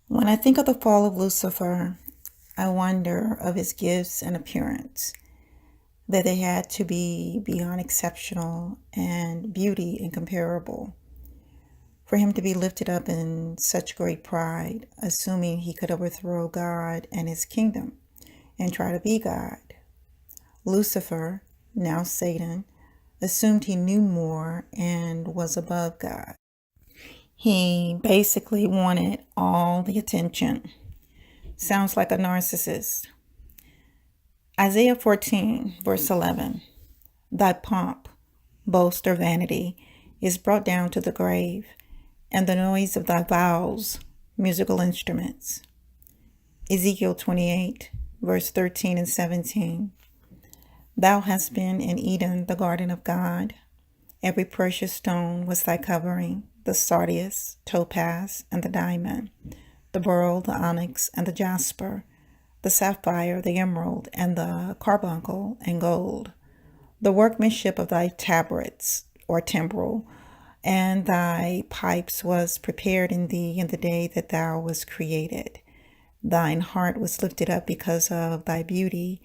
When I think of the fall of Lucifer, I wonder of his gifts and appearance, that they had to be beyond exceptional and beauty incomparable. For him to be lifted up in such great pride, assuming he could overthrow God and his kingdom and try to be God. Lucifer, now Satan, assumed he knew more and was above God. He basically wanted all the attention. Sounds like a narcissist. Isaiah 14, verse 11. Thy pomp, boast, or vanity is brought down to the grave, and the noise of thy vows, musical instruments. Ezekiel 28, verse 13 and 17. Thou hast been in Eden, the garden of God. Every precious stone was thy covering, the sardius, topaz, and the diamond, the beryl, the onyx, and the jasper, the sapphire, the emerald, and the carbuncle, and gold. The workmanship of thy tabrets, or timbrel, and thy pipes was prepared in thee in the day that thou wast created. Thine heart was lifted up because of thy beauty.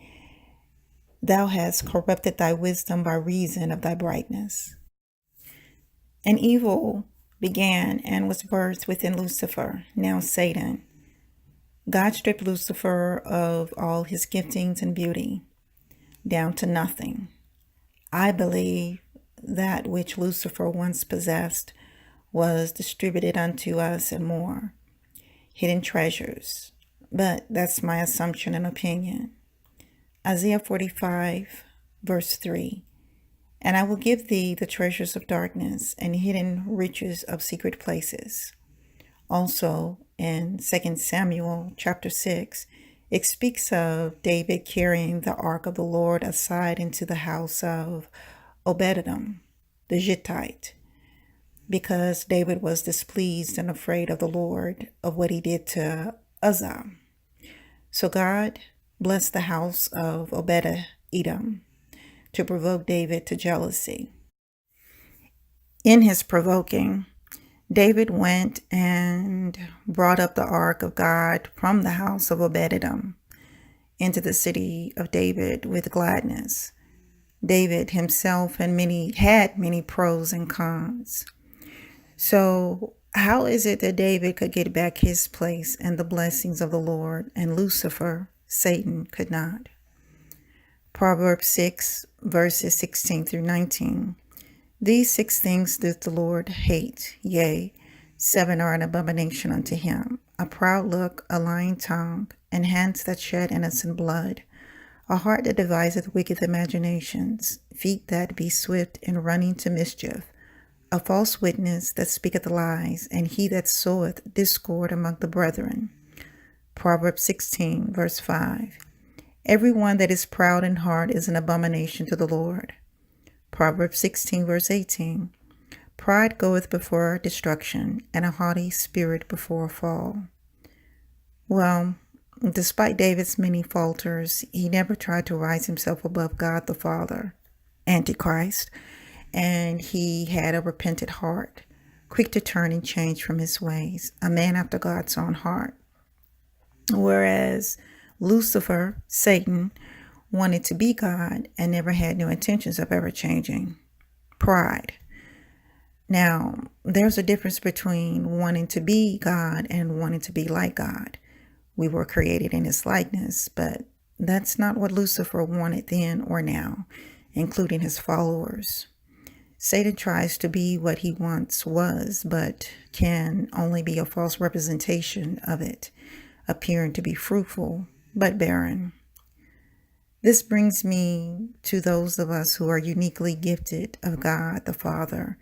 Thou hast corrupted thy wisdom by reason of thy brightness. An evil began and was birthed within Lucifer, now Satan. God stripped Lucifer of all his giftings and beauty, down to nothing. I believe that which Lucifer once possessed was distributed unto us and more, hidden treasures. But that's my assumption and opinion. Isaiah 45, verse 3. And I will give thee the treasures of darkness and hidden riches of secret places. Also in 2 Samuel chapter 6, it speaks of David carrying the ark of the Lord aside into the house of Obed-Edom, the Gittite, because David was displeased and afraid of the Lord of what he did to Uzzah. So God blessed the house of Obed-Edom to provoke David to jealousy. In his provoking, David went and brought up the ark of God from the house of Obed-Edom into the city of David with gladness. David himself had many pros and cons. So how is it that David could get back his place and the blessings of the Lord, and Lucifer, Satan, could not? Proverbs 6, verses 16 through 19. These 6 things doth the Lord hate, yea, 7 are an abomination unto him: a proud look, a lying tongue, and hands that shed innocent blood, a heart that deviseth wicked imaginations, feet that be swift in running to mischief, a false witness that speaketh lies, and he that soweth discord among the brethren. Proverbs 16, verse 5. Every one that is proud in heart is an abomination to the Lord. Proverbs 16, verse 18. Pride goeth before destruction, and a haughty spirit before a fall. Well, despite David's many falters, he never tried to rise himself above God the Father, Antichrist, and he had a repentant heart, quick to turn and change from his ways, a man after God's own heart. Whereas Lucifer, Satan, wanted to be God and never had no intentions of ever changing. Pride. Now, there's a difference between wanting to be God and wanting to be like God. We were created in his likeness, but that's not what Lucifer wanted then or now, including his followers. Satan tries to be what he once was, but can only be a false representation of it, appearing to be fruitful, but barren. This brings me to those of us who are uniquely gifted of God the Father.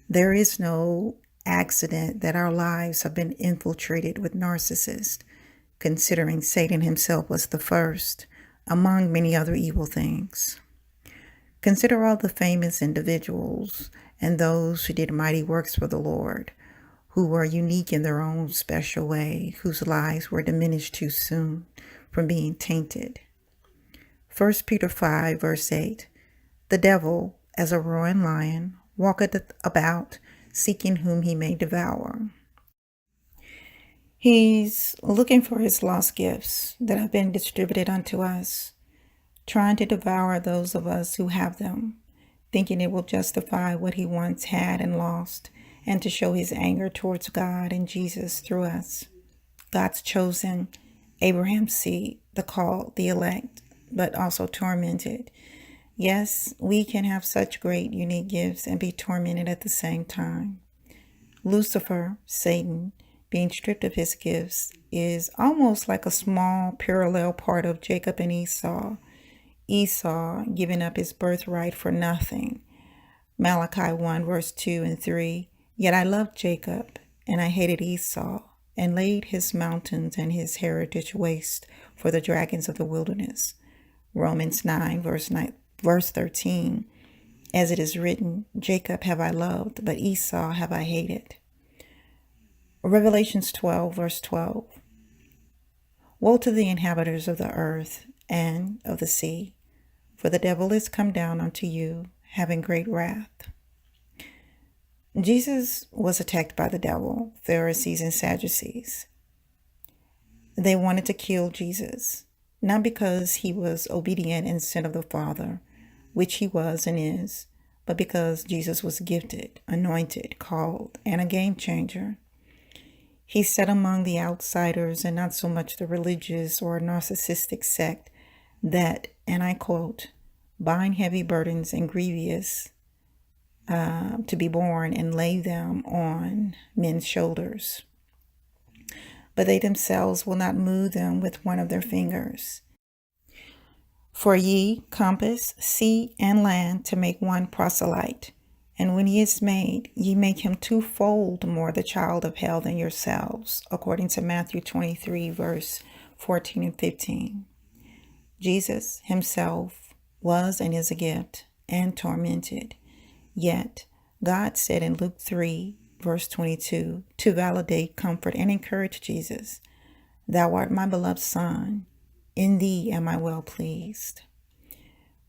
There is no accident that our lives have been infiltrated with narcissists, considering Satan himself was the first, among many other evil things. Consider all the famous individuals and those who did mighty works for the Lord, who were unique in their own special way, whose lives were diminished too soon from being tainted. 1 Peter 5, verse 8. The devil, as a roaring lion, walketh about, seeking whom he may devour. He's looking for his lost gifts that have been distributed unto us, trying to devour those of us who have them, thinking it will justify what he once had and lost, and to show his anger towards God and Jesus through us. God's chosen, Abraham's seed, the called, the elect, but also tormented. Yes, we can have such great, unique gifts and be tormented at the same time. Lucifer, Satan, being stripped of his gifts, is almost like a small parallel part of Jacob and Esau. Esau giving up his birthright for nothing. Malachi 1 verse 2 and 3. Yet I loved Jacob, and I hated Esau, and laid his mountains and his heritage waste for the dragons of the wilderness. Romans 9 verse 13. As it is written, Jacob have I loved, but Esau have I hated. Revelations 12 verse 12. Woe to the inhabitants of the earth and of the sea, for the devil is come down unto you, having great wrath. Jesus was attacked by the devil, Pharisees and Sadducees. They wanted to kill Jesus, not because he was obedient and sent of the Father, which he was and is, but because Jesus was gifted, anointed, called, and a game changer. He sat among the outsiders and not so much the religious or narcissistic sect that, and I quote, bind heavy burdens and grievous to be borne and lay them on men's shoulders. But they themselves will not move them with one of their fingers. For ye compass sea and land to make one proselyte, and when he is made, ye make him twofold more the child of hell than yourselves, according to Matthew 23, verse 14 and 15. Jesus himself was and is a gift and tormented. Yet God said in Luke 3, verse 22, to validate, comfort, and encourage Jesus, Thou art my beloved Son, in thee am I well pleased.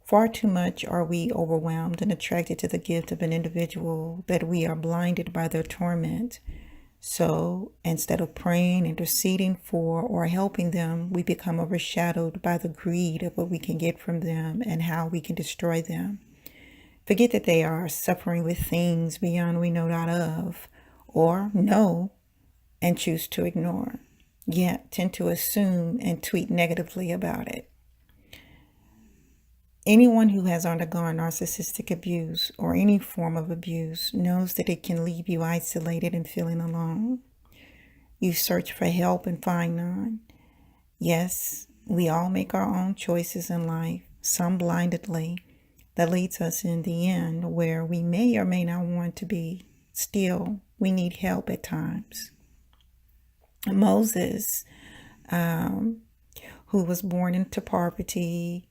Far too much are we overwhelmed and attracted to the gift of an individual that we are blinded by their torment. So instead of praying, interceding for, or helping them, we become overshadowed by the greed of what we can get from them and how we can destroy them. Forget that they are suffering with things beyond we know not of, or know and choose to ignore, yet tend to assume and tweet negatively about it. Anyone who has undergone narcissistic abuse or any form of abuse knows that it can leave you isolated and feeling alone. You search for help and find none. Yes, we all make our own choices in life, some blindedly, that leads us in the end where we may or may not want to be. Still, we need help at times. Moses, who was born into poverty,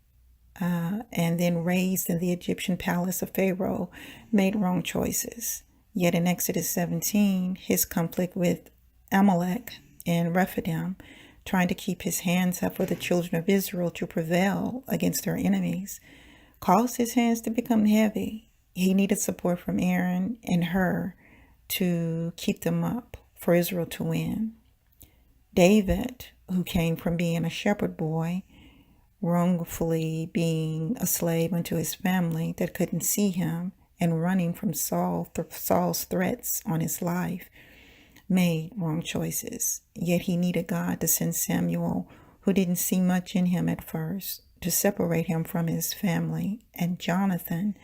and then raised in the Egyptian palace of Pharaoh, made wrong choices. Yet in Exodus 17, his conflict with Amalek and Rephidim, trying to keep his hands up for the children of Israel to prevail against their enemies, caused his hands to become heavy. He needed support from Aaron and Hur to keep them up for Israel to win. David, who came from being a shepherd boy, wrongfully being a slave unto his family that couldn't see him and running from Saul's threats on his life, made wrong choices. Yet he needed God to send Samuel, who didn't see much in him at first, to separate him from his family, and Jonathan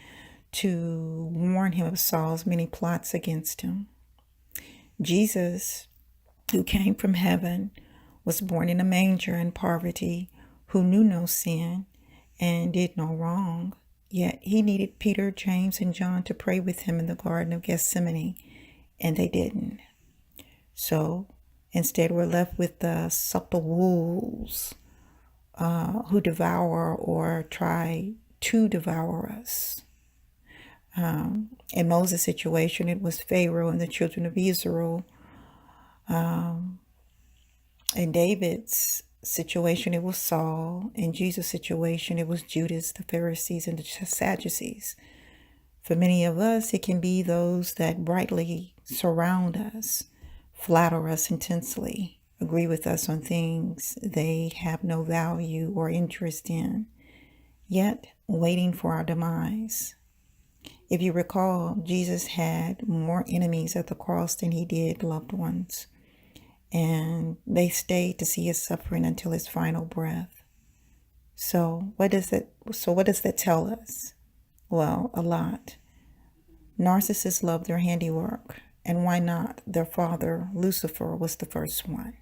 to warn him of Saul's many plots against him. Jesus, who came from heaven, was born in a manger in poverty, who knew no sin and did no wrong, yet he needed Peter, James, and John to pray with him in the Garden of Gethsemane, and they didn't. So instead, we're left with the subtle wolves who devour or try to devour us. In Moses' situation, it was Pharaoh and the children of Israel. In David's situation, it was Saul. In Jesus' situation, it was Judas, the Pharisees, and the Sadducees. For many of us, it can be those that brightly surround us, flatter us intensely, agree with us on things they have no value or interest in, yet waiting for our demise. If you recall, Jesus had more enemies at the cross than he did loved ones, and they stayed to see his suffering until his final breath. So what does that tell us? Well, a lot. Narcissists love their handiwork, and why not? Their father, Lucifer, was the first one.